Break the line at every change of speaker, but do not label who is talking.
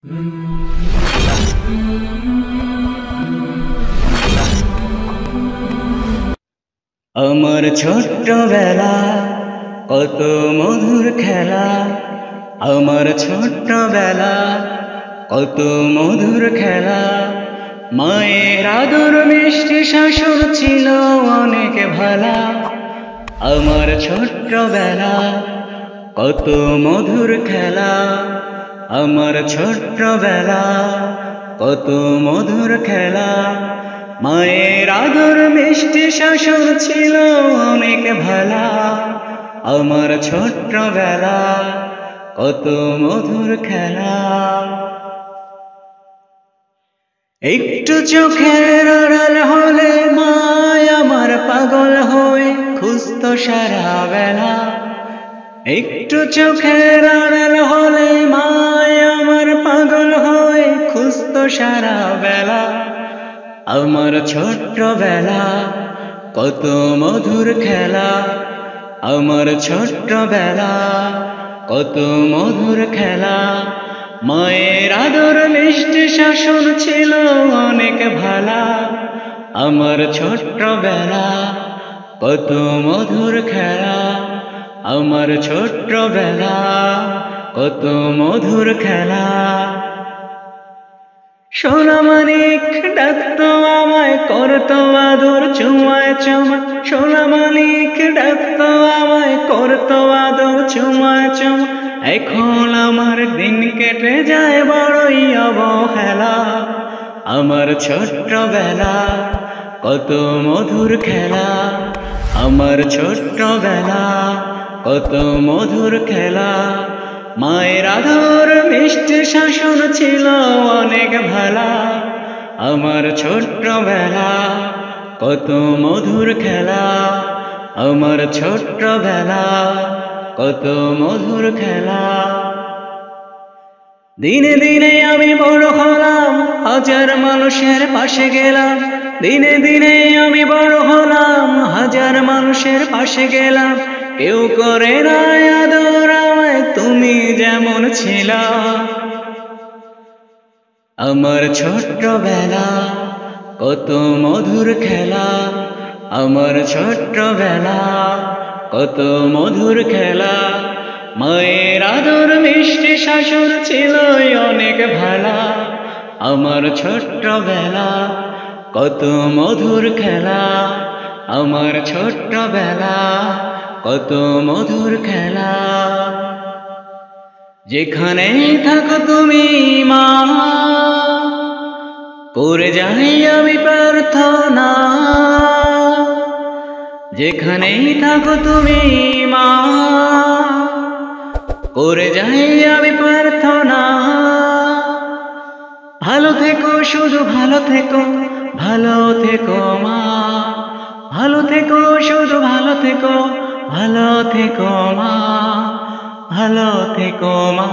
আমার ছোট্টবেলা কত মধুর খেলা, আমার ছোট্টবেলা কত মধুর খেলা। মায়ের আদর মিষ্টি শাসন ছিল অনেক ভালা। আমার ছোট্টবেলা কত মধুর খেলা, আমার ছোট্টবেলা কত মধুর খেলা। মায়ের আদর মিষ্টি শাসন ছিল অনেক ভালা। আমার ছোট্টবেলা কত মধুর খেলা। একটু চোখের আড়াল হলে মায় আমার পাগল হয়ে খুঁজতো সারা বেলা। একটু চোখের আড়াল হলে মায় আমার পাগল হয়ে খুঁজতো সারা বেলা। আমার ছোট্টবেলা কত মধুর খেলা, আমার ছোট্টবেলা কত মধুর খেলা। মায়ের আদর মিষ্টি শাসন ছিল অনেক ভালা। আমার ছোট্টবেলা কত মধুর খেলা, আমার ছোট্টবেলা কত মধুর খেলা। সোনা মানিক ডাকতো আমায়, করতো আদর চুমায় চুমা। সোনা মানিক ডাকতো আমায়, করতো আদর চুমায় চুমা। এখন আমার দিন কেটে যায় বড়ই অবহেলা। আমার ছোট্টবেলা কত মধুর খেলা, আমার ছোট্টবেলা কত মধুর খেলা। মায়ের আদর মিষ্টি শাসন ছিল অনেক ভালা। আমার ছোট্টবেলা কত মধুর খেলা, আমার ছোট্টবেলা কত মধুর খেলা। দিনে দিনে আমি বড় হলাম, হাজার মানুষের পাশে গেলাম। দিনে দিনে আমি বড় হলাম, হাজার মানুষের পাশে গেলাম। কেউ করে না আদর আমায়, তুমি যেমন ছিলা। আমার ছোট্টবেলা কত মধুর খেলা, আমার ছোট্টবেলা কত মধুর খেলা। মায়ের আদর মিষ্টি শাসন ছিল অনেক ভালা। আমার ছোট্টবেলা কত মধুর খেলা, আমার ছোট্টবেলা কত মধুর খেলা। যেখানেই থাকো তুমি মা, করে যাই আমি প্রার্থনা। যেখানেই থাকো তুমি মা, করে যাই আমি প্রার্থনা। ভালো থেকো, শুধু ভালো থেকো, ভালো থেকো মা। ভালো থেকো, শুধু ভালো থেকো, ভালো থেকো মা। ভালো থেকো মা।